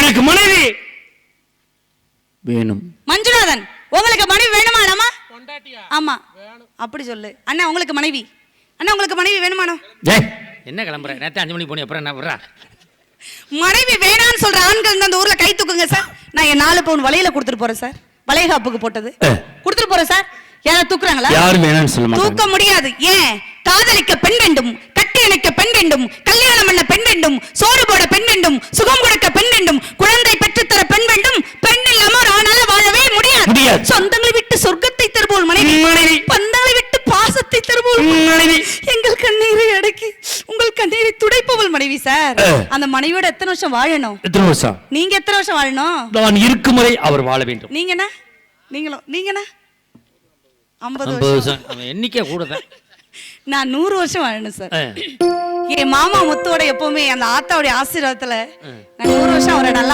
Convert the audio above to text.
எனக்கு மனைவி வேணும். மஞ்சுநாதன், உங்களுக்கு மனைவி வேணுமா? ஆமா, அப்படி சொல்லு. அண்ணா உங்களுக்கு மனைவி, அண்ணா உங்களுக்கு மனைவி வேணுமானோ? என்ன கிளம்புற? நேற்று 5 மணிக்கு போனி, அப்புறம் என்ன வர்றா? மனைவி வேணான்னு சொல்ற ஆண்கள் அந்த ஊர்ல கை தூக்குங்க சார். நான் என் 4 பவுன் வளையல கொடுத்துட்டு போறேன் சார். வளைகாப்புக்கு போட்டது கொடுத்துட்டு போறேன் சார். யாராவது தூக்குறாங்களா? யாரும் வேணாம்னு சொல்ல மாட்டாங்க. தூக்க முடியாது. ஏன்? காதலிக்க பெண் வேண்டும், கட்டி அணைக்க பெண் வேண்டும், கல்யாணம் பண்ண பெண் வேண்டும், சோறு போட பெண் வேண்டும், சுகம் கொடுக்க பெண் வேண்டும், குழந்தை பெற்றுத்தர பெண் வேண்டும். பெண் இல்லாம ஒரு ஆணால வாழவே முடியாது. சொந்தங்களை விட்டு சொர்க்கத்தை தருவோம் மனைவி, பந்தங்களை விட்டு பாசத்தை தருவோம் மனைவி, எங்கள் கண்ணீரை அடக்கி உங்கள் கண்ணீரை துடைப்பவள் மனைவி சார். அந்த மனைவியோட எத்தனை வருஷம் வாழணும்? எத்தனை வருஷம்? நீங்க எத்தனை வருஷம் வாழணும்? நான் இருக்கும் வரை அவர் வாழ வேண்டும். நீங்கண்ணா? நீங்கண்ணா 50 வருஷம். அவன் எண்ணிக்கை கூடதான். நான் 100 வருஷம் வாழணும் சார். என் மாமா முத்தோட எப்பவுமே அந்த ஆத்தாவுடைய ஆசீர்வாதத்துல நான் 100 வருஷம் அவரை நல்லா